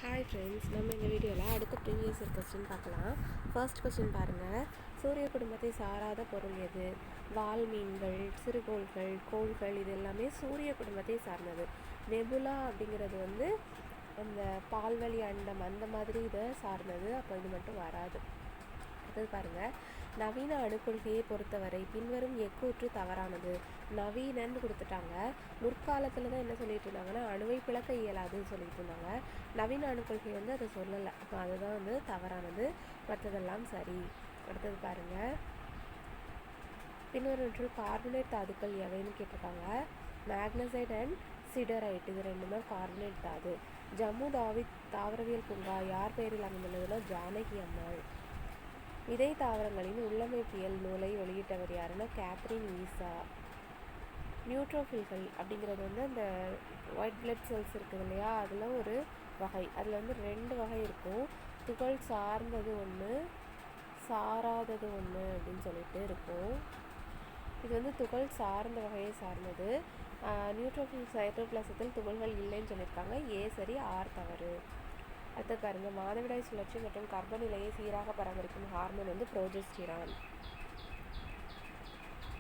Hi friends, நம்ம இந்த வீடியோவில் அடுத்த ப்ரீவியஸ் இயர் கொஸ்டின் பார்க்கலாம். ஃபர்ஸ்ட் கொஸ்டின் பாருங்கள். சூரிய குடும்பத்தை சாராத பொருள் எது? வால் மீன்கள், சிறுகோள்கள், கோள்கள் இது எல்லாமே சூரிய குடும்பத்தை சார்ந்தது. நெபுலா அப்படிங்கிறது வந்து அந்த பால்வழி அண்டம் அந்த மாதிரி இதை சார்ந்தது. அப்போ இது மட்டும் வராது. அடுத்தது பாருங்கள். நவீன அணுக்கொள்கையை பொறுத்தவரை பின்வரும் எக்கூற்று தவறானது. நவீனன்னு கொடுத்துட்டாங்க. முற்காலத்தில் தான் என்ன சொல்லிட்டு இருந்தாங்கன்னா அணுவை பிளக்க இயலாதுன்னு சொல்லிட்டு இருந்தாங்க. நவீன அணுக்கொள்கை வந்து அதை சொல்லலை. அப்போ அதுதான் வந்து தவறானது. மற்றதெல்லாம் சரி. அடுத்தது பாருங்கள். பின்வருவற்றில் கார்பனேட் தாதுக்கள் எவைன்னு கேட்டிருக்காங்க. மேக்னசைட் அண்ட் சிடரைட் இது ரெண்டுமே கார்பனேட் தாது. ஜம்மு தாவரவியல் பூங்கா யார் பெயரில் அமைந்துள்ளதுன்னா ஜானகி அம்மாள். விதை தாவரங்களின் உள்ளமைப்பியல் நூலை வெளியிட்டவர் யாருன்னா கேத்ரின் ஈசா. நியூட்ரோஃபில்கள் அப்படிங்கிறது வந்து அந்த ஒயிட் பிளட் செல்ஸ் இருக்குது இல்லையா, அதில் ஒரு வகை. அதில் வந்து 2 வகை இருக்கும். துகள் சார்ந்தது ஒன்று, சாராதது ஒன்று அப்படின்னு சொல்லிட்டு இருக்கும். இது வந்து துகள் சார்ந்த வகையை சார்ந்தது. நியூட்ரோஃபில் சைட்டோபிளாசத்தில் துகள்கள் இல்லைன்னு சொல்லியிருக்காங்க. ஏ சரி, ஆர் தவறு. அடுத்து பாருங்கள். மாதவிடாய் சுழற்சி மற்றும் கர்ப்ப நிலையை சீராக பராமரிக்கும் ஹார்மோன் வந்து புரோஜெஸ்டிரான்.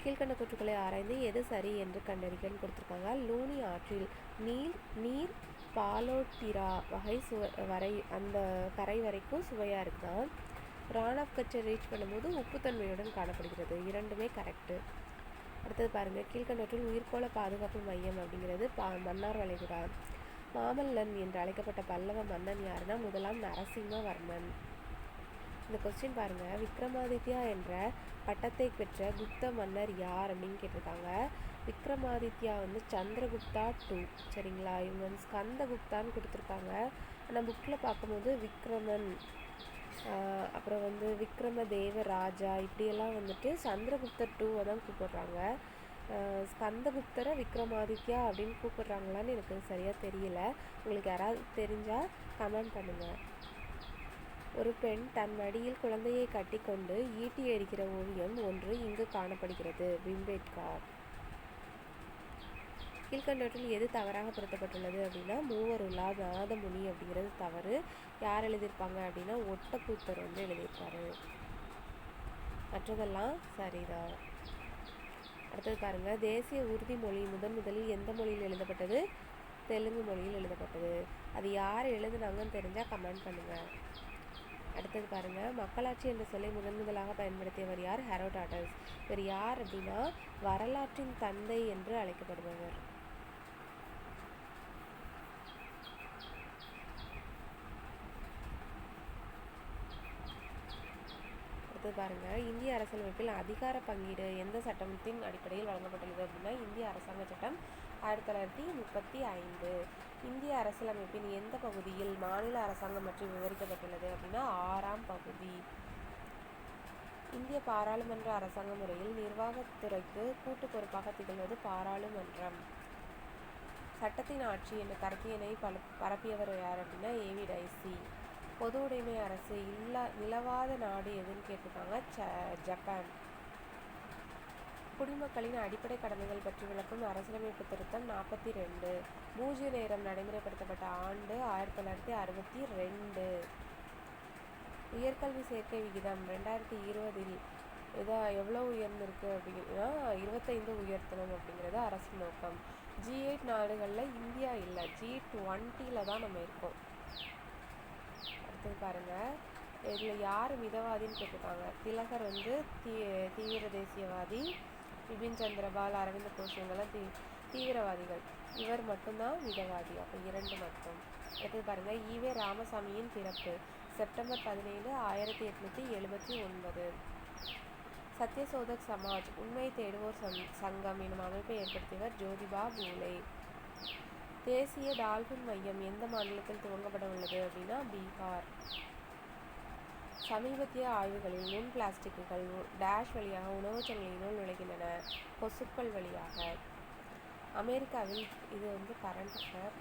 கீழ்கண்ட கூற்றுக்களை ஆராய்ந்து எது சரி என்று கண்டறிக்கன்னு கொடுத்துருக்காங்க. லூனி ஆற்றில் நீர் பாலோட்டிரா வகை அந்த கரை வரைக்கும் சுவையாக இருக்குதான். ரான் ஆஃப் கச்சை ரீச் பண்ணும்போது உப்புத்தன்மையுடன் காணப்படுகிறது. இரண்டுமே கரெக்டு. அடுத்தது பாருங்கள். கீழ்கண்டவற்றில் உயிர்கோள பாதுகாப்பு மையம் அப்படிங்கிறது மன்னார் வளைகுடா. மாமல்லன் என்று அழைக்கப்பட்ட பல்லவ மன்னன் யாருன்னா முதலாம் நரசிம்மவர்மன். இந்த கொஸ்டின் பாருங்கள். விக்ரமாதித்யா என்ற பட்டத்தை பெற்ற குப்த மன்னர் யார் அப்படின்னு கேட்டிருக்காங்க. விக்ரமாதித்யா வந்து சந்திரகுப்தா 2 சரிங்களா. இவங்க வந்து ஸ்கந்தகுப்தான்னு கொடுத்துருக்காங்க. ஆனால் புக்கில் பார்க்கும்போது விக்ரமன், அப்புறம் வந்து விக்ரமதேவ ராஜா இப்படியெல்லாம் வந்துட்டு சந்திரகுப்தர் 2 தான் கூப்பிடுறாங்க. ஸ்கந்தகுப்தரை விக்ரமாதித்யா அப்படின்னு கூப்பிடுறாங்களான்னு எனக்கு சரியாக தெரியல. உங்களுக்கு யாராவது தெரிஞ்சால் கமெண்ட் பண்ணுங்கள். ஒரு பெண் தன் மடியில் குழந்தையை கட்டி கொண்டு ஈட்டி எறிகிற ஓவியம் ஒன்று இங்கு காணப்படுகிறது. பிம்பேட்கர். கீழ்கண்டவற்றில் எது தவறாக பொருத்தப்பட்டுள்ளது அப்படின்னா மூவருலா நாதமுனி அப்படிங்கிறது தவறு. யார் எழுதியிருப்பாங்க அப்படின்னா ஒட்டக்கூத்தர் வந்து எழுதியிருப்பாரு. மற்றதெல்லாம் சரிதான். அடுத்தது பாருங்கள். தேசிய உறுதிமொழி முதலில் எந்த மொழியில் எழுதப்பட்டது? தெலுங்கு மொழியில் எழுதப்பட்டது. அது யார் எழுதுனாங்கன்னு தெரிஞ்சால் கமெண்ட் பண்ணுங்கள். அடுத்தது பாருங்கள். மக்களாட்சி என்ற சொல்லை முதலாக பயன்படுத்தியவர் யார்? ஹெரோடாட்டஸ். இவர் யார் அப்படின்னா வரலாற்றின் தந்தை என்று அழைக்கப்படுபவர். பாருங்கள். இந்திய அரசியலமைப்பில் அதிகார பங்கீடு எந்த சட்டத்தின் அடிப்படையில் வழங்கப்பட்டுள்ளது அப்படின்னா இந்திய அரசாங்க சட்டம் 1935. இந்திய அரசியலமைப்பின் எந்த பகுதியில் மாநில அரசாங்கம் பற்றி விவரிக்கப்பட்டுள்ளது அப்படின்னா 6ஆம் பகுதி. இந்திய பாராளுமன்ற அரசாங்க முறையில் நிர்வாகத்துறைக்கு கூட்டு பொறுப்பாக திகழ்வது பாராளுமன்றம். சட்டத்தின் ஆட்சி என்ற கருத்தியனை பரப்பியவர் யார் அப்படின்னா ஏவி டைசி. பொது உடைமை அரசு நிலவாத நாடு எதுன்னு கேட்டிருக்காங்க. ஜப்பான். குடிமக்களின் அடிப்படை கடமைகள் பற்றி விளக்கும் அரசியலமைப்பு திருத்தம் 42. பூஜ்ய நேரம் நடைமுறைப்படுத்தப்பட்ட ஆண்டு 1962. உயர்கல்வி சேர்க்கை விகிதம் 2020 இதாக எவ்வளோ உயர்ந்திருக்கு அப்படின்னா 25 உயர்த்தணும் அப்படிங்கிறது அரசு நோக்கம். G8 நாடுகளில் இந்தியா இல்லை. G20 தான் நம்ம இருக்கோம். பாருங்கள். இதில் யார் மிதவாதின்னு கேட்டிருக்காங்க. திலகர் வந்து தீவிர தேசியவாதி. பிபின் சந்திரபால், அரவிந்த் கோஷ் இவங்கெல்லாம் தீவிரவாதிகள். இவர் மட்டும்தான் மிதவாதி. அப்போ 2 மட்டும். அடுத்தது பாருங்கள். ஈவே ராமசாமியின் பிறப்பு செப்டம்பர் 17, 1879. சத்யசோதக் சமாஜ் உண்மை தேடுவோர் சங்கம் எனும் அமைப்பை ஏற்படுத்தியவர் ஜோதிபா பூலே. தேசிய டால்பின் மையம் எந்த மாநிலத்தில் துவங்கப்பட உள்ளது அப்படின்னா பீகார். சமீபத்திய ஆய்வுகளில் நுண் பிளாஸ்டிக்குகள் டேஷ் வழியாக உணவுச் சங்கிலியினுள் நுழைகின்றன. கொசுக்கள் வழியாக. அமெரிக்காவில் இது வந்து கரண்ட் அஃபேர்.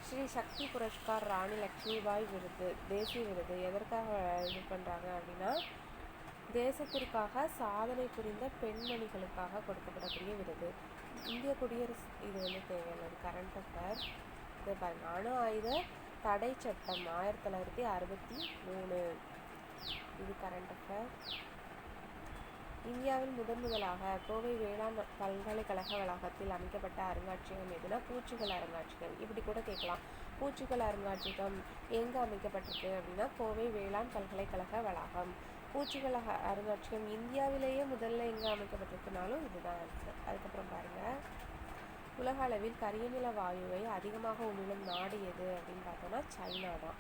ஸ்ரீ சக்தி புரஸ்கார் ராணி லக்ஷ்மிபாய் விருது தேசிய விருது எதற்காக இது பண்ணுறாங்க அப்படின்னா தேசத்திற்காக சாதனை புரிந்த பெண்மணிகளுக்காக கொடுக்கப்படக்கூடிய விருது. இந்திய குடியரசு இது வந்து தேவையானது. Current affair. அடுத்தது பாருங்கள், அணு ஆயுத தடை சட்டம் 1963. இது கரண்ட் அஃபேர். இந்தியாவில் முதலாக கோவை வேளாண் பல்கலைக்கழக வளாகத்தில் அமைக்கப்பட்ட அருங்காட்சியகம் எதுனா பூச்சிகள் அருங்காட்சியகம். இப்படி கூட கேட்கலாம், பூச்சிகள் அருங்காட்சியகம் எங்கே அமைக்கப்பட்டிருக்கு அப்படின்னா கோவை வேளாண் பல்கலைக்கழக வளாகம். பூச்சிகள் அருங்காட்சியகம் இந்தியாவிலேயே முதல்ல எங்கே அமைக்கப்பட்டிருக்குனாலும் இதுதான் ஆன்சர். அதுக்கப்புறம் பாருங்கள், உலக அளவில் கரியமில வாயுவை அதிகமாக உமிழும் நாடு எது அப்படின்னு பார்த்தோன்னா சைனா தான்.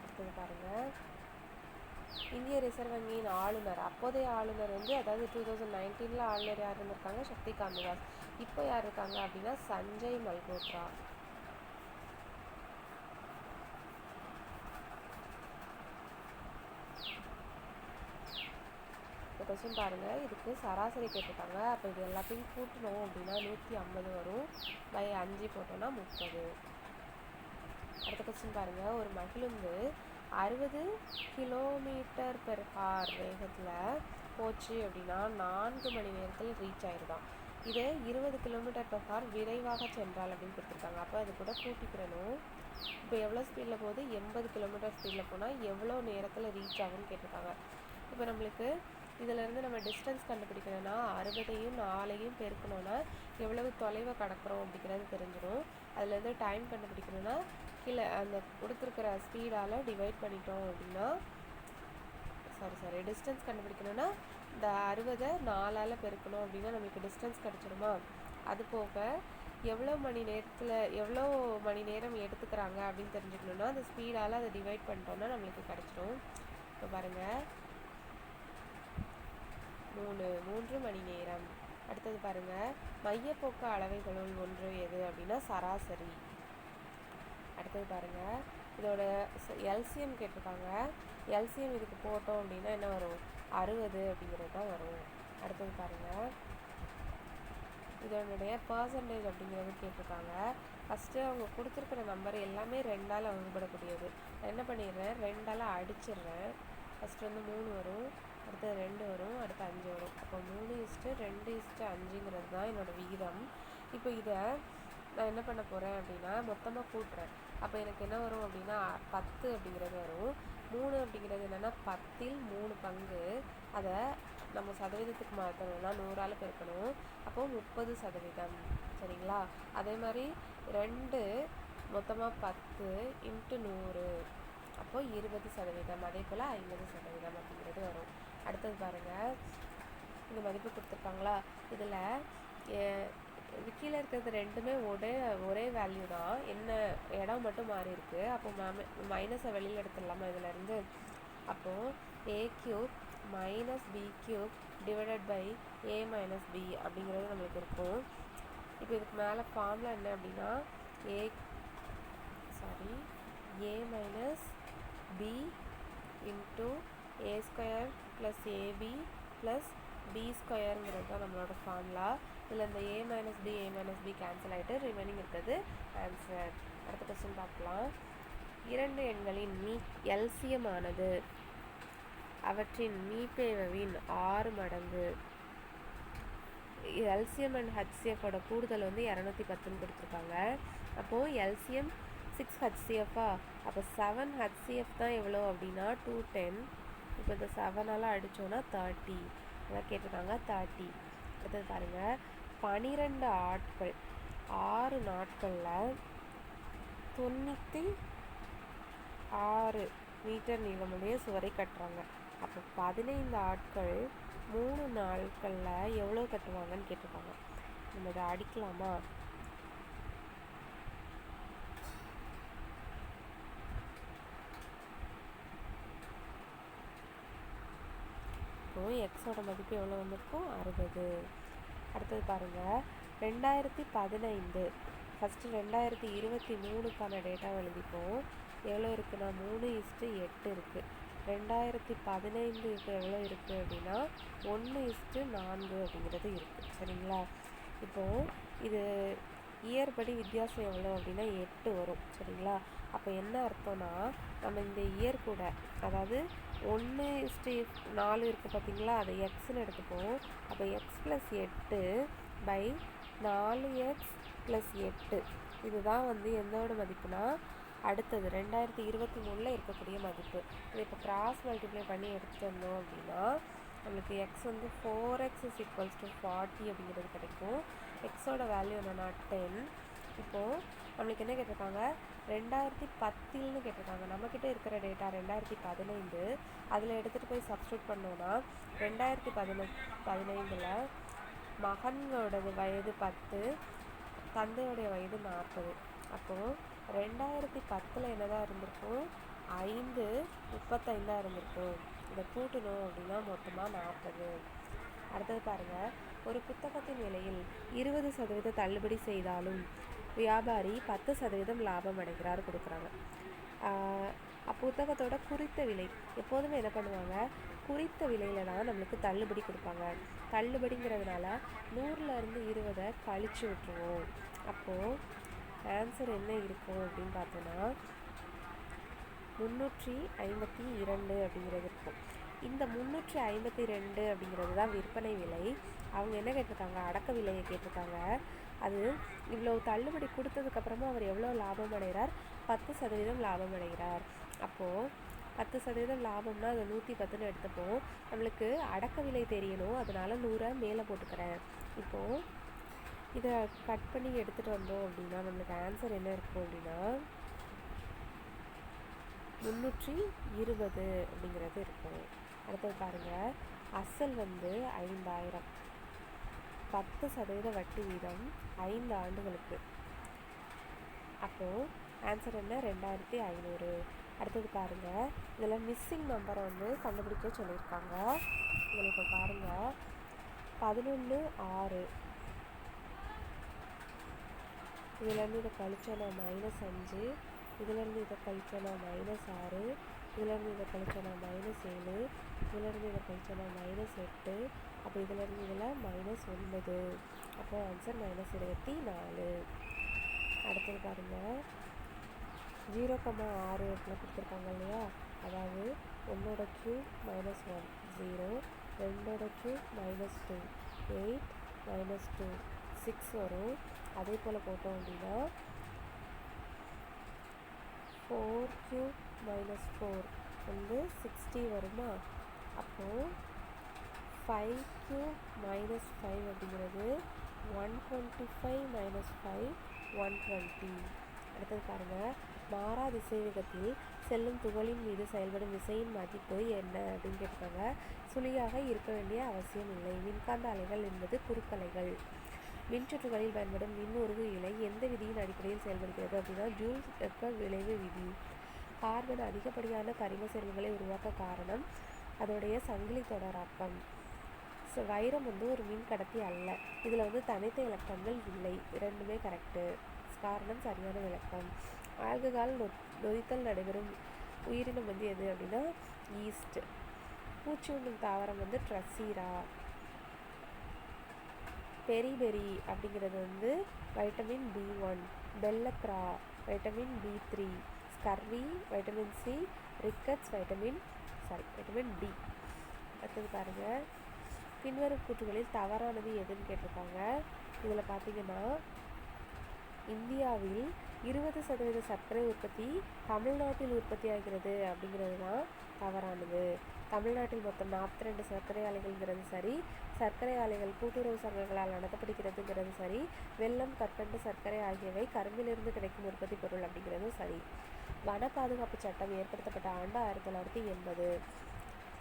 அடுத்தது பாருங்கள், இந்திய ரிசர்வ் வங்கியின் ஆளுநர், அப்போதைய ஆளுநர் அதாவது 2019 ஆளுநர் யார் இருந்திருக்காங்க, சக்தி காந்ததாஸ். இப்போ யார் இருக்காங்க அப்படின்னா சஞ்சய் மல்கோத்ரா. இந்த கொஸ்டின் பாருங்க, இதுக்கு சராசரி கேட்டிருக்காங்க. அப்போ இது எல்லாத்தையும் கூட்டணும் அப்படின்னா 150 வரும். பை 5 போட்டோம்னா 30. அடுத்த கொஸ்டின் பாருங்க, ஒரு மகிழுந்து 60 km/h வேகத்தில் போச்சு அப்படின்னா 4 மணி நேரத்தில் ரீச் ஆயிருதான். இதே 20 km/h விரைவாக சென்றால் அப்படின்னு கொடுத்துருக்காங்க. அப்போ அது கூட கூட்டிக்கிறணும். இப்போ எவ்வளோ ஸ்பீடில் போகுது, 80 km ஸ்பீடில் போனால் எவ்வளோ நேரத்தில் ரீச் ஆகும்னு கேட்டிருக்காங்க. இப்போ நம்மளுக்கு இதிலேருந்து நம்ம டிஸ்டன்ஸ் கண்டுபிடிக்கணும்னா 60ஐயும் 4ஐயும் பெருக்கணும்னா எவ்வளவு தொலைவை கடக்கிறோம் அப்படிங்கிறது தெரிஞ்சிடும். அதுலேருந்து டைம் கண்டுபிடிக்கணும்னா கீழே அந்த கொடுத்துருக்கிற ஸ்பீடால் டிவைட் பண்ணிட்டோம் அப்படின்னா டிஸ்டன்ஸ் கண்டுபிடிக்கணும்னா இந்த 60ஐ 4ஆல் பெருக்கணும் அப்படின்னா நமக்கு டிஸ்டன்ஸ் கிடச்சிடுமா. அது போக எவ்வளோ மணி நேரம் எடுத்துக்கிறாங்க அப்படின்னு தெரிஞ்சுக்கணுன்னா அந்த ஸ்பீடால் அதை டிவைட் பண்ணிட்டோம்னா நம்மளுக்கு கிடச்சிடும். இப்போ பாருங்கள், 3 மணி நேரம். அடுத்தது பாருங்கள், மையப்போக்கு அளவைகளுள் ஒன்று எது அப்படின்னா சராசரி. அடுத்தது பாருங்கள், இதோட எல்சிஎம் கேட்டிருக்காங்க. எல்சிஎம் இதுக்கு போட்டோம் அப்படின்னா என்ன வரும், 60 அப்படிங்கிறது தான் வரும். அடுத்தது பாருங்கள், இதனுடைய பர்சன்டேஜ் அப்படிங்கிறது கேட்டிருக்காங்க. ஃபஸ்ட்டு அவங்க கொடுத்துருக்கிற நம்பர் எல்லாமே 2ஆல் வகுப்படக்கூடியது. நான் என்ன பண்ணிடுறேன், 2ஆல் அடிச்சிடுறேன். ஃபஸ்ட்டு 3 வரும், அடுத்தது 2 வரும், அடுத்து 5 வரும். அப்போ 3:2:5 தான் என்னோடய விகிதம். இப்போ இதை நான் என்ன பண்ண போகிறேன் அப்படின்னா மொத்தமாக கூட்டுறேன். அப்போ எனக்கு என்ன வரும் அப்படின்னா 10 அப்படிங்கிறது வரும். 3 அப்படிங்கிறது என்னென்னா 10ல் 3 பங்கு. அதை நம்ம சதவீதத்துக்கு மாற்றணும்னா 100ஆல் பெருக்கணும். அப்போது 30%. சரிங்களா. அதே மாதிரி 2 மொத்தமாக 10 × 100 அப்போது 20%. அதே போல் 50% அப்படிங்கிறது வரும். அடுத்தது பாருங்கள், இந்த மதிப்பு கொடுத்துருக்காங்களா. இதில் கீழே இருக்கிறது ரெண்டுமே ஒரே வேல்யூ தான், என்ன இடம் மட்டும் மாறி இருக்குது. அப்போ மைனஸை வெளியில் எடுத்துடலாமா இதிலேருந்து. அப்போது a³ - b³ / a - b அப்படிங்கிறது நம்மளுக்கு இருக்கும். இப்போ இதுக்கு மேலே ஃபார்முலா என்ன அப்படின்னா a - b × a² + ab + b² தான் நம்மளோட ஃபார்முலா. இதில் இந்த a - b கேன்சல் ஆகிட்டு ரிமைனிங் இருக்கிறது ஆன்சர். அடுத்த கொஸ்டின் பார்க்கலாம். 2 எண்களின் எல்சிஎம் ஆனது அவற்றின் மீப்பேவின் 6 மடங்கு. எல்சிஎம் அண்ட் ஹச்சிஎஃபோட கூடுதல் 210 கொடுத்துருக்காங்க. அப்போது எல்சிஎம் 6HCF-ஆ, அப்போ 7HCF தான் எவ்வளோ அப்படின்னா 210. இப்போ இந்த 7ஆல் அடித்தோன்னா 30 அதான் கேட்டிருக்காங்க, 30. அடுத்தது பாருங்கள், 12 ஆட்கள் 6 நாட்களில் 96 மீட்டர் நீளமுடைய சுவரை கட்டுறாங்க. அப்போ 15 ஆட்கள் 3 நாட்களில் எவ்வளோ கட்டுவாங்கன்னு கேட்டிருக்காங்க. நம்ம இதை அடிக்கலாமா. இப்போது எக்ஸோட மதிப்பு எவ்வளோ வந்திருக்கும், 60. அடுத்தது பாருங்கள், 2015 ஃபஸ்ட்டு 2023க்கான டேட்டாவை எழுதிப்போம். எவ்வளோ இருக்குன்னா 3:8 இருக்குது. 2015க்கு எவ்வளோ இருக்குது அப்படின்னா 1:4 அப்படிங்கிறது இருக்குது. சரிங்களா. இப்போது இது இயர் படி வித்தியாசம் எவ்வளோ அப்படின்னா 8 வரும். சரிங்களா. அப்போ என்ன அர்த்தம்னா நம்ம இந்த இயர் கூட, அதாவது 1:4 இருக்குது பார்த்தீங்களா, அதை எக்ஸ்ன்னு எடுத்துப்போம். அப்போ x + 8 / 4x + 8 இதுதான் வந்து எந்தோட மதிப்புனா அடுத்தது 2023 இருக்கக்கூடிய மதிப்பு. இதை இப்போ கிராஸ் மல்டிப்ளை பண்ணி எடுத்துகிட்டு வந்தோம் அப்படின்னா நம்மளுக்கு எக்ஸ் வந்து 4x = 40 அப்படிங்கிறது கிடைக்கும். எக்ஸோட வேல்யூ என்னன்னா 10. இப்போது நம்மளுக்கு என்ன கேட்டிருக்காங்க, 2010ன்னு கேட்டிருக்காங்க. நம்மக்கிட்ட இருக்கிற டேட்டா 2015. அதில் எடுத்துகிட்டு போய் சப்ஸ்டியூட் பண்ணோன்னா 2015 மகன்களோடது வயது 10, தந்தையோடைய வயது 40. அப்போது 2010 என்னதான் இருந்திருக்கும், 5 35 இருந்திருக்கும். இதை கூட்டணும் அப்படின்னா மொத்தமாக 40. அடுத்தது பாருங்கள், ஒரு புத்தகத்தின் விலையில் 20% தள்ளுபடி செய்தாலும் வியாபாரி 10% லாபம் அடைகிறார் கொடுக்குறாங்க. புத்தகத்தோட குறித்த விலை எப்போதுமே என்ன பண்ணுவாங்க, குறித்த விலையில தான் நம்மளுக்கு தள்ளுபடி கொடுப்பாங்க. தள்ளுபடிங்கிறதுனால 100லேருந்து 20 கழிச்சு விட்டுருவோம். அப்போது ஆன்சர் என்ன இருக்கும் அப்படின்னு பார்த்தோன்னா 352 அப்படிங்கிறது இருக்கும். இந்த 352 அப்படிங்கிறது தான் விற்பனை விலை. அவங்க என்ன கேட்டிருக்காங்க, அடக்க விலையை கேட்டிருக்காங்க. அது இவ்வளோ தள்ளுபடி கொடுத்ததுக்கப்புறமா அவர் எவ்வளோ லாபம் அடைகிறார், 10% லாபம் அடைகிறார். அப்போது 10% லாபம்னா அதை 110ன்னு எடுத்துப்போம். நம்மளுக்கு அடக்க விலை தெரியணும், அதனால 100 மேலே போட்டுக்கிறேன். இப்போது இதை கட் பண்ணி எடுத்துகிட்டு வந்தோம் அப்படின்னா நம்மளுக்கு ஆன்சர் என்ன இருக்கும் அப்படின்னா 320 அப்படிங்கிறது இருக்கும். அடுத்தது பாருங்கள், அசல் வந்து 5000, 10% வட்டி வீதம் 5 ஆண்டுகளுக்கு. அப்போது ஆன்சர் என்ன, 2500. அடுத்தது பாருங்கள், இதில் மிஸ்ஸிங் நம்பரை வந்து கண்டுபிடிக்க சொல்லியிருக்காங்க. இதில் இப்போ பாருங்கள், 11/6, இதிலேருந்து இதை கழிச்சோன்னா -5, இதிலேருந்து இதை கழிச்சோன்னா -6, இதிலேருந்து இதை கழிச்சோன்னா -7, இதிலேருந்து இதை கழிச்சோன்னா -8, அப்போ இதிலேருந்து இதில் -9. அப்போ ஆன்சர் -24. அடுத்தது பாருங்கள், 0,6 அப்படிலாம் கொடுத்துருக்காங்க இல்லையா, அதாவது 1 கியூப் -1 0, 2 கியூப் -2 8, -2 6 வரும். அதே போல் போட்டோம் அப்படின்னா 4 கியூப் -4 வந்து 60 வருமா. அப்போது 5 கியூப் -5 அப்படிங்கிறது 125 -5 120. அடுத்தது பாருங்கள், மாறா திசைவேகத்தில் செல்லும் துகளின் மீது செயல்படும் விசையின் மதிப்பு என்ன அப்படின்னு கேட்டிருக்காங்க. சுழியாக இருக்க வேண்டிய அவசியம் இல்லை. மின்காந்த அலைகள் என்பது குறுக்கலைகள். மின்சுற்றுகளில் பயன்படும் மின் உருகு இழை எந்த விதியின் அடிப்படையில் செயல்படுகிறது அப்படின்னா ஜூல்ஸ் வெப்ப விளைவு விதி. கார்பன் அதிகப்படியான கரிம சேர்மங்களை உருவாக்க காரணம் அதோடைய சங்கிலி தொடராக்கம். வைரம் வந்து ஒரு மின் கடத்தி அல்ல. இதில் வந்து தனித்த எலக்ட்ரான்கள் இல்லை. இரண்டுமே கரெக்டு. காரணம் சரியான விளக்கம். ஆல்கஹால் நொதித்தல் நடைபெறும் உயிரினம் வந்து எது அப்படின்னா ஈஸ்ட். பூச்சி உண்ணும் தாவரம் வந்து ட்ரஸீரா. பெரிபெரி அப்படிங்கிறது வந்து vitamin B1. Pellagra vitamin B3. Scurvy vitamin C. Rickets vitamin D. அடுத்தது பாருங்கள், பின்வரும் கூற்றுகளில் தவறானது எதுன்னு கேட்டிருக்காங்க. இதில் பார்த்தீங்கன்னா இந்தியாவில் 20% சர்க்கரை உற்பத்தி தமிழ்நாட்டில் உற்பத்தி ஆகிறது அப்படிங்கிறது தான் தவறானது. தமிழ்நாட்டில் மொத்தம் 42 சர்க்கரை ஆலைகள்ங்கிறது சரி. சர்க்கரை ஆலைகள் கூட்டுறவு சங்கங்களால் நடத்தப்படுகிறதுங்கிறது சரி. வெல்லம், கற்கண்டு, சர்க்கரை ஆகியவை கரும்பிலிருந்து கிடைக்கும் உற்பத்தி பொருள் அப்படிங்கிறதும் சரி. வன பாதுகாப்பு சட்டம் ஏற்படுத்தப்பட்ட ஆண்டு 1980.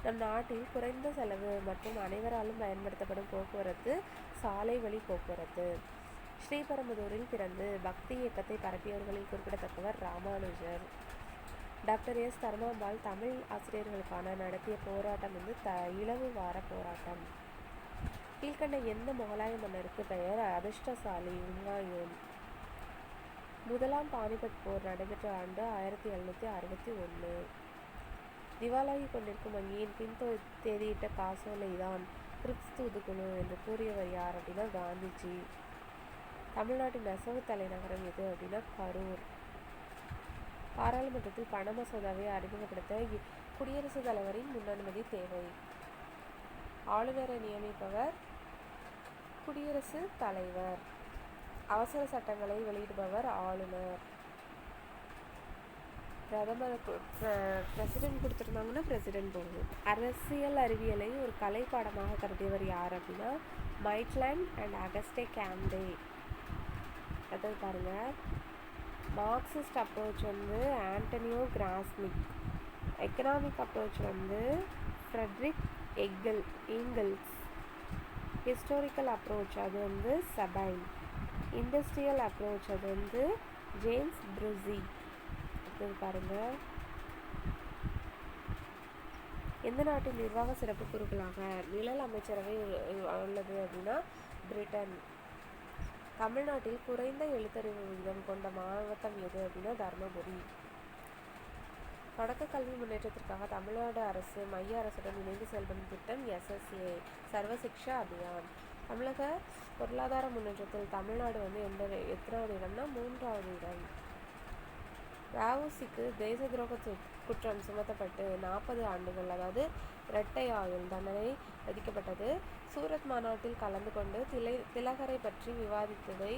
நம் நாட்டில் குறைந்த செலவு மற்றும் அனைவராலும் பயன்படுத்தப்படும் போக்குவரத்து சாலை வழி போக்குவரத்து. ஸ்ரீபெரும்புதூரில் பிறந்து பக்தி இயக்கத்தை பரப்பியவர்களில் குறிப்பிடத்தக்கவர் ராமானுஜர். டாக்டர் எஸ் தர்மாம்பாள் தமிழ் ஆசிரியர்களுக்கான நடத்திய போராட்டம் வந்து இலவு வார போராட்டம். கீழ்கண்ட எந்த முகலாய மன்னருக்கு பெயர் அதிர்ஷ்டசாலி? உமாயூன். முதலாம் பானிபட் போர் நடைபெற்ற ஆண்டு 1761. திவாலாகி கொண்டிருக்கும் வங்கியின் பின் தேதியிட்ட காசோலை தான் கிரிப்ஸ் தூதுக்குழு என்று கூறியவர் யார் அப்படின்னா காந்திஜி. தமிழ்நாட்டின் நெசவு தலைநகரம் எது அப்படின்னா கரூர். பாராளுமன்றத்தில் பண மசோதாவை அறிமுகப்படுத்த குடியரசுத் தலைவரின் முன்னனுமதி தேவை. ஆளுநரை நியமிப்பவர் குடியரசுத் தலைவர். அவசர சட்டங்களை வெளியிடுபவர் ஆளுநர். பிரதமர் பிரசிடென்ட் கொடுத்துருந்தாங்கன்னா பிரசிடென்ட் போடணும். அரசியல் அறிவியலை ஒரு கலை பாடமாக கருதியவர் யார் அப்படின்னா மைட்லாண்ட் அண்ட் அகஸ்டே கேம்டே. அடுத்தது பாருங்க, மார்க்சிஸ்ட் அப்ரோச் வந்து ஆண்டனியோ கிராஸ்மிக். எக்கனாமிக் அப்ரோச் வந்து ஃப்ரெட்ரிக் ஏங்கல்ஸ். ஹிஸ்டாரிக்கல் அப்ரோச் அது வந்து சபைன். இண்டஸ்ட்ரியல் அப்ரோச் அது வந்து ஜேம்ஸ் ப்ரூசி. அடுத்தது பாருங்க, எந்த நாட்டின் நிர்வாக சிறப்பு கூறுகளாக நிழல் அமைச்சரவை உள்ளது அப்படின்னா பிரிட்டன். தமிழ்நாட்டில் குறைந்த எழுத்தறிவு விகிதம் கொண்ட மாவட்டம் எது அப்படின்னா தர்மபுரி. தொடக்க கல்வி முன்னேற்றத்திற்காக தமிழ்நாடு அரசு மைய அரசுடன் இணைந்து செயல்படும் திட்டம் SSA சர்வசிக்ஷா அபியான். தமிழக பொருளாதார முன்னேற்றத்தில் தமிழ்நாடு வந்து எத்தனாவது இடம்னா 3வது இடம். வஉசிக்கு தேச துரோக குற்றம் சுமத்தப்பட்டு 40 ஆண்டுகள், அதாவது இரட்டை ஆயுள் தண்டனை விதிக்கப்பட்டது. சூரத் மாநாட்டில் கலந்து கொண்டு திலகரை பற்றி விவாதித்ததை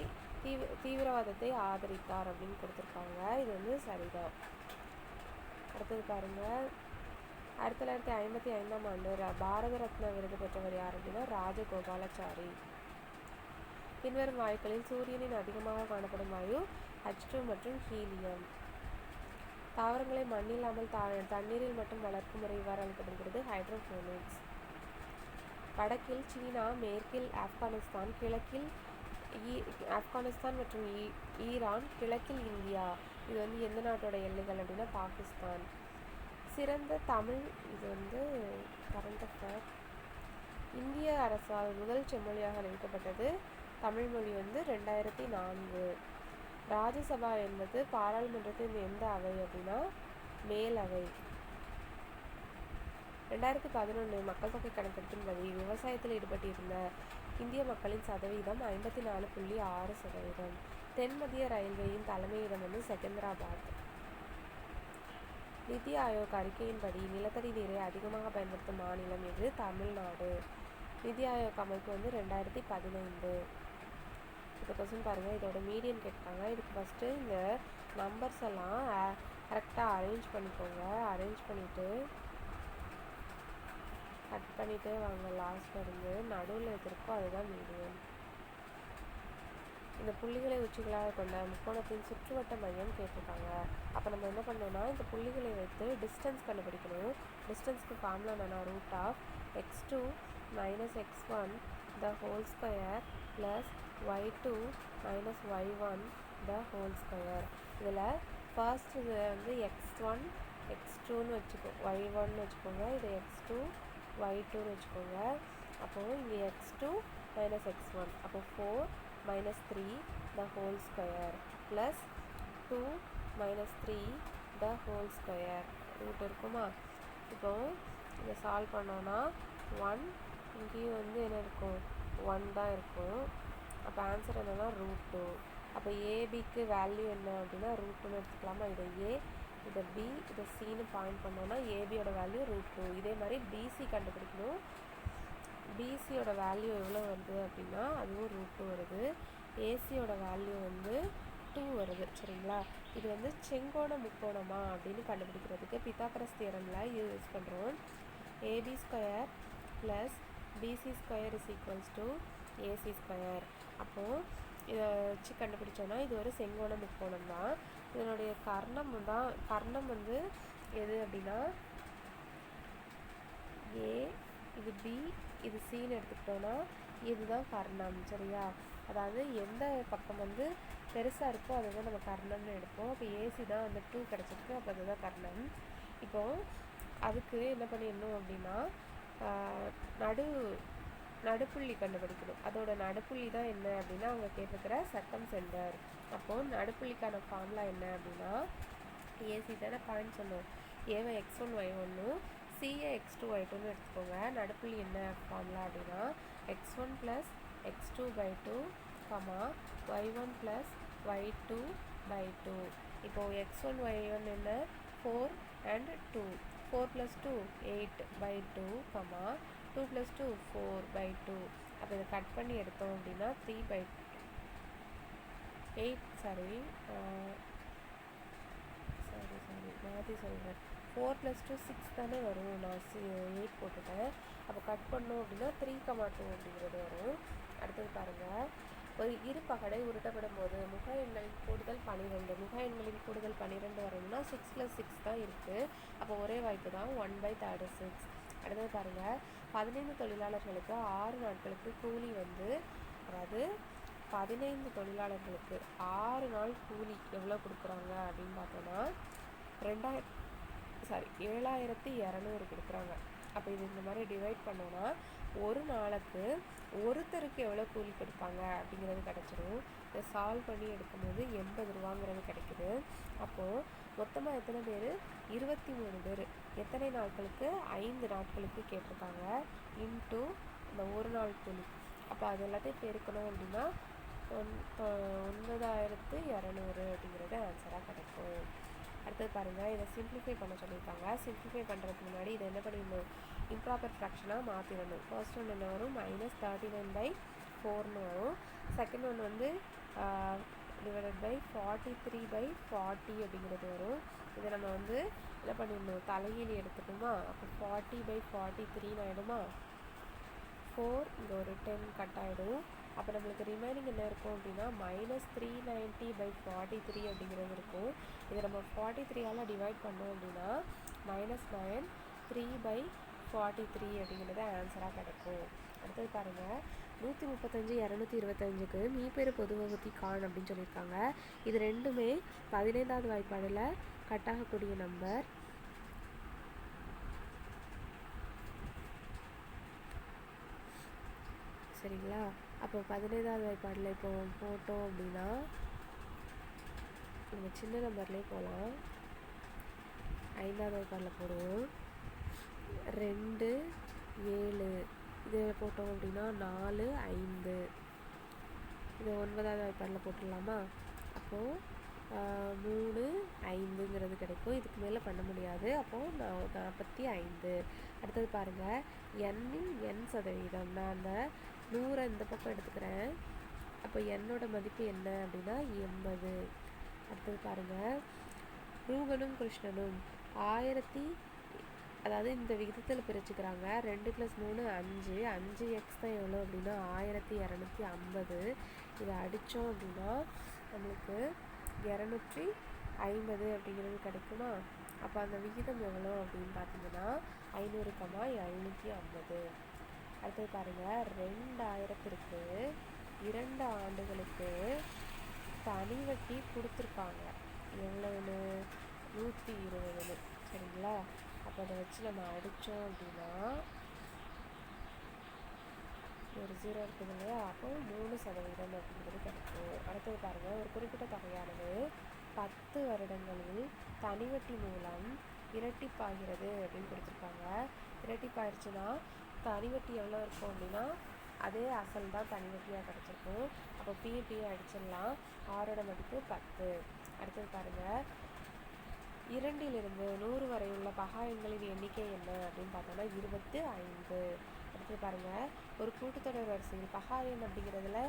தீவிரவாதத்தை ஆதரித்தார் அப்படின்னு கொடுத்துருக்காங்க. இது வந்து சரிதான். அடுத்தது பாருங்க, 1955ஆம் ஆண்டு பாரத ரத்னா விருது பெற்றவர் யார் அப்படின்னா ராஜகோபாலாச்சாரி. பின்வரும் வாயுக்களில் சூரியனின் அதிகமாக காணப்படும் வாயு H2 மற்றும் ஹீலியம். தாவரங்களை மண்ணில்லாமல் தண்ணீரில் மட்டும் வளர்க்கும் முறை இவ்வாறு அழைக்கப்படுகிறது ஹைட்ரோபோனிக்ஸ். வடக்கில் சீனா, மேற்கில் ஆப்கானிஸ்தான், கிழக்கில் ஆப்கானிஸ்தான் மற்றும் ஈரான், கிழக்கில் இந்தியா. இது வந்து எந்த நாட்டோட எல்லைகள் அப்படின்னா பாகிஸ்தான். சிறந்த தமிழ், இது வந்து கரண்ட் அஃபேர். இந்திய அரசால் முதல் செம்மொழியாக அறிவிக்கப்பட்டது தமிழ் மொழி வந்து 2004. ராஜ்யசபா என்பது பாராளுமன்றத்தின் எந்த அவை அப்படின்னா மேலவை. 2011 மக்கள் தொகை கணக்கெடுப்பின்படி விவசாயத்தில் ஈடுபட்டிருந்த இந்திய மக்களின் சதவீதம் 54.6%. தென் மத்திய ரயில்வேயின் தலைமையிடம் வந்து செகந்திராபாத். நிதி ஆயோக் அறிக்கையின்படி நிலத்தடி நீரை அதிகமாக பயன்படுத்தும் மாநிலம் எது? தமிழ்நாடு. நிதி ஆயோக் அமைப்பு வந்து 2015. இப்போ கொஸ்டின் பாருங்கள், இதோட மீடியன் கேட்காங்க. இதுக்கு ஃபஸ்ட்டு இந்த நம்பர்ஸ் எல்லாம் கரெக்டாக அரேஞ்ச் பண்ணிக்கோங்க. அரேஞ்ச் பண்ணிவிட்டு கட் பண்ணிகிட்டே வாங்க. லாஸ்ட்டில் இருந்து நடுவில் எதிர்க்கோ அதுதான் மீடியன். இந்த புள்ளிகளை உச்சிகளாக கொண்ட முக்கோணத்தின் சுற்றுவட்ட மையம் கேட்டிருக்காங்க. அப்போ நம்ம என்ன பண்ணோம்னா இந்த புள்ளிகளை வைத்து டிஸ்டன்ஸ் கண்டுபிடிக்கணும். டிஸ்டன்ஸ்க்கு ஃபார்முலா என்னன்னா √(x2 - x1) the whole square plus y2 - y1 the whole square. இதில் ஃபர்ஸ்ட் இது வந்து x1 x2ன்னு வச்சுக்கோ, y1ன்னு வச்சுக்கோங்க. இது x2 y2ன்னு வச்சுக்கோங்க. அப்போது இங்கே x2 - x1, அப்போ 4 - 3 the whole square plus 2 - 3 the whole square. Root இருக்குமா? இப்போ இதை சால்வ் பண்ணோன்னா 1, இங்கேயும் வந்து என்ன இருக்கும் 1 தான் இருக்கும். அப்போ ஆன்சர் என்னென்னா √2. அப்போ ஏபிக்கு வேல்யூ என்ன அப்படின்னா √2ன்னு எடுத்துக்கலாமா? இதை ஏ, இதை பி, இதை சின்னு பாயிண்ட் பண்ணோன்னா ஏபியோட வேல்யூ √2. இதே மாதிரி பிசி கண்டுபிடிக்கணும். பிசியோட வேல்யூ எவ்வளோ வருது அப்படின்னா அதுவும் √2 வருது. ஏசியோட வேல்யூ வந்து 2 வருது. சரிங்களா? இது வந்து செங்கோண முக்கோணமா அப்படின்னு கண்டுபிடிக்கிறதுக்கு பித்தாகரஸ் தியரமில் யூஸ் பண்ணுறோம். AB² + BC² = AC². அப்போது இதை வச்சு கண்டுபிடிச்சோன்னா இது ஒரு செங்கோண முக்கோணம் தான். இதனுடைய கர்ணம் வந்து எது அப்படின்னா ஏ, இது பி, இது சின்னு எடுத்துக்கிட்டோன்னா இதுதான் கர்ணம். சரியா? அதாவது எந்த பக்கம் வந்து பெருசாக இருக்கோ அதை தான் நம்ம கர்ணம்னு எடுப்போம். அப்போ ஏசி தான் அந்த 2 கிடச்சிருக்கு. அப்போ அதுதான் கர்ணம். இப்போது அதுக்கு என்ன பண்ணிடணும் அப்படின்னா நடுப்புள்ளி கண்டுபிடிக்கணும். அதோட நடுப்புள்ளி தான் என்ன அப்படின்னா அவங்க கேட்டிருக்கிற சர்க்கம் சென்டர். அப்போது நடுப்புள்ளிக்கான ஃபார்முலா என்ன அப்படின்னா ஏசி தானே பாயிண்ட் சொன்னோம். ஏவை x1 y1, சிஏ x2 y2ன்னு எடுத்துக்கோங்க. நடுப்புள்ளி என்ன ஃபார்முலா அப்படின்னா x1 + x2/2, y1 + y2/2. இப்போது x1 y1 என்ன 4 and 2, 4 + 2 8/2, 2 + 2 4/2. அப்போ இதை கட் பண்ணி எடுத்தோம் அப்படின்னா 3/2. சாரி மாற்றி சொல்கிறேன். 4 + 2 6 தானே வரும். நான் 8 போட்டுட்டேன். அப்போ கட் பண்ணோம் அப்படின்னா 3,2 அப்படிங்கிறது வரும். அடுத்தது பாருங்கள், ஒரு இரு பகடை உருட்டப்படும் போது முக எண்களின் கூடுதல் 12. முக எண்களின் கூடுதல் 12 வரணும்னா 6 + 6 தான் இருக்குது. அப்போ ஒரே வாய்ப்பு தான், 1/36. அடுத்தது பாருங்கள், 15 தொழிலாளர்களுக்கு 6 நாட்களுக்கு கூலி வந்து, அதாவது 15 தொழிலாளர்களுக்கு 6 நாள் கூலி எவ்வளோ கொடுக்குறாங்க அப்படின்னு பார்த்தோன்னா 7,200 கொடுக்குறாங்க. அப்போ இது இந்த மாதிரி டிவைட் பண்ணோன்னா ஒரு நாளுக்கு ஒருத்தருக்கு எவ்வளோ கூலி கொடுப்பாங்க அப்படிங்கிறது கிடச்சிடும். இதை சால்வ் பண்ணி எடுக்கும்போது 80 ரூபாங்கிறது கிடைக்குது. அப்போது மொத்தமாக எத்தனை பேர்? 23 பேர். எத்தனை நாட்களுக்கு? 5 நாட்களுக்கு கேட்டிருக்காங்க. இன்ட்டு இந்த ஒரு நாள் கூலி. அப்போ அது எல்லாத்தையும் பெருக்கணும் அப்படின்னா 9,200 அப்படிங்கிறது ஆன்சராக கிடைக்கும். அடுத்தது பாருங்கள், இதை சிம்பிளிஃபை பண்ண சொல்லியிருக்காங்க. சிம்பிளிஃபை பண்ணுறதுக்கு முன்னாடி இதை என்ன பண்ணிடணும்? இம்ப்ராப்பர் ஃப்ராக்ஷனாக மாற்றிடணும். ஃபர்ஸ்ட் ஒன்று என்ன வரும்? -39/4ன்னு வரும். செகண்ட் ஒன்று வந்து /43/40 அப்படிங்கிறது வரும். இதை நம்ம வந்து என்ன பண்ணிடணும்? தலைகீழி எடுத்துக்கணுமா? அப்போ 40/43 ஆகிடுமா? 4 இங்கே ஒரு 10 கட் ஆகிடும். அப்போ நம்மளுக்கு ரிமைனிங் என்ன இருக்கும் அப்படின்னா -390/43 அப்படிங்கிறது இருக்கும். இதை நம்ம 43ஆல் டிவைட் பண்ணோம் அப்படின்னா -9 3/43 அப்படிங்கிறது ஆன்சராக கிடைக்கும். அடுத்தது பாருங்கள், 135 225க்கு மீப்பெரு பொது வகுத்தி காண் அப்படின்னு சொல்லியிருக்காங்க. இது ரெண்டுமே 15வது வாய்ப்பாடில் கட்டாகக்கூடிய நம்பர். சரிங்களா? அப்போ 15வது வாய்ப்பாடில் இப்போ போட்டோம் அப்படின்னா நம்ம சின்ன நம்பர்லேயே போகலாம். 5வது வாய்ப்பாடில் போடுவோம். 2 7 இது போட்டோம் அப்படின்னா 4 5. இது 9வது வாய்ப்பாடில் போட்டுடலாமா? அப்போது 3 5ங்கிறது கிடைக்கும். இதுக்கு மேலே பண்ண முடியாது. அப்போது 45. அடுத்தது பாருங்கள், எண்ணின் n சதவீதம். நான் அந்த 100 இந்த பக்கம் எடுத்துக்கிறேன். அப்போ என்னோட மதிப்பு என்ன அப்படின்னா 80. அடுத்தது பாருங்கள், ரூபனும் கிருஷ்ணனும் 1000, அதாவது இந்த விகிதத்தில் பிரிச்சுக்கிறாங்க. 2 + 3 5. 5x தான் எவ்வளோ அப்படின்னா 1250. இதை அடித்தோம் அப்படின்னா நம்மளுக்கு 250 அப்படிங்கிறது கிடைக்குமா? அப்போ அந்த விகிதம் எவ்வளோ அப்படின்னு பார்த்தீங்கன்னா 500,750. அடுத்தது பாருங்கள், 2000க்கு 2 ஆண்டுகளுக்கு தனி வட்டி கொடுத்துருக்காங்க. எவ்வளோன்னு? 120. சரிங்களா? அப்போ அதை வச்சு நம்ம அடித்தோம் அப்படின்னா ஒரு 0 இருக்குது இல்லையா? அப்போ 3% அப்படிங்கிறது கிடைக்கும். அடுத்தது பாருங்கள், ஒரு குறிப்பிட்ட தொகையானது 10 வருடங்களில் தனிவட்டி மூலம் இரட்டிப்பாகிறது அப்படின்னு கொடுத்துருக்காங்க. இரட்டிப்பாயிருச்சுன்னா தனிவட்டி எவ்வளோ இருக்கும் அப்படின்னா அதே அசல் தான் தனிவட்டியாக கிடச்சிருக்கும். அப்போ பிஏ அடிச்சிடலாம். 6ஓட மதிப்பு 10. அடுத்தது பாருங்கள், 2லிருந்து 100 வரை உள்ள பகா எண்களின் எண்ணிக்கை என்ன அப்படின்னு பார்த்தோம்னா 25. அடுத்து பாருங்கள், ஒரு கூட்டுத்தொடர் வரிசையில் பகா எண் அப்படிங்கிறதுல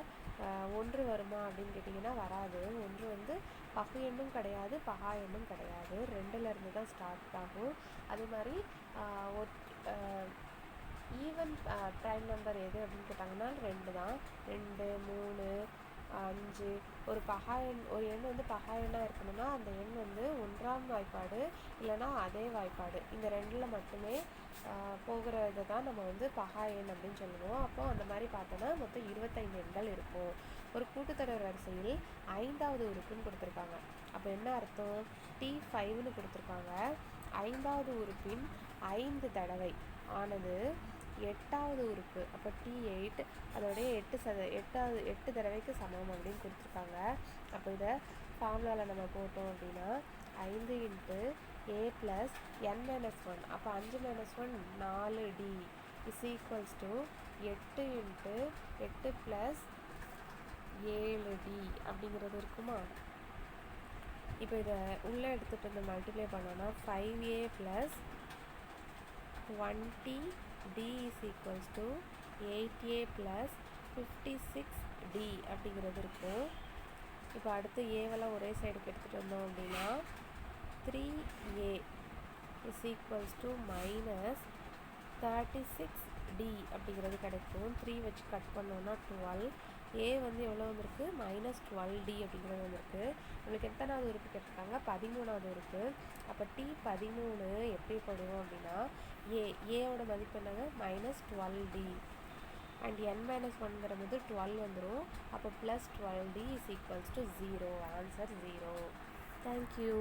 1 வருமா அப்படின்னு கேட்டிங்கன்னா வராது. 1 வந்து பகு எண்ணும் கிடையாது, பகா எண்ணும் கிடையாது. 2லேருந்து தான் ஸ்டார்ட் ஆகும். அதே மாதிரி ஈவன் ப்ரைம் நம்பர் எது அப்படின்னு கேட்டாங்கன்னா 2 தான். 2 3 5. ஒரு எண் வந்து பகா எண்ணாக இருக்கணும்னா அந்த எண் வந்து 1ஆம் வாய்ப்பாடு இல்லைனா அதே வாய்ப்பாடு, இந்த 2ல் மட்டுமே போகிறத தான் நம்ம வந்து பகா எண் அப்படின்னு சொல்லுவோம். அப்போது அந்த மாதிரி பார்த்தோன்னா மொத்தம் 25 எண்கள் இருக்கும். ஒரு கூட்டுத்தொடர் வரிசையில் 5வது உறுப்புன்னு கொடுத்துருக்காங்க. அப்போ என்ன அர்த்தம்? T5ன்னு கொடுத்துருக்காங்க. 5வது உறுப்பின் 5 தடவை ஆனது 8வது உறுப்பு. அப்போ T8 அதோடைய 8 தடவைக்கு சமம் அப்படின்னு கொடுத்துருக்காங்க. அப்போ இதை ஃபார்முலாவில் நம்ம போட்டோம் அப்படின்னா 5 × a + n-1. அப்போ 5 - 1 4d = 8 × 8 + 7d அப்படிங்கிறது இருக்குமா? இப்போ இதை உள்ளே எடுத்துகிட்டு வந்து மல்டிப்ளை பண்ணோன்னா 5a + 20d = 8a + 56d அப்படிங்கிறது இருக்கும். இப்போ அடுத்து ஏவெல்லாம் ஒரே சைடுக்கு எடுத்துகிட்டு வந்தோம் அப்படின்னா 3a is equals to minus 36d அப்படிங்கிறது கிடைக்கும். 3 வச்சு கட் பண்ணோன்னா 12. ஏ வந்து எவ்வளோ வந்திருக்கு? -12d அப்படிங்கிறது வந்திருக்கு. நம்மளுக்கு எத்தனாவது உறுப்பு கேட்டிருக்காங்க? 13வது உறுப்பு. அப்போ T13 எப்படி போடுவோம் அப்படின்னா ஏவோட மதிப்பு என்னங்க? -12d அண்ட் n-1 போது 12 வந்துடும். அப்போ +12d is equals to 0. Answer 0. Thank you.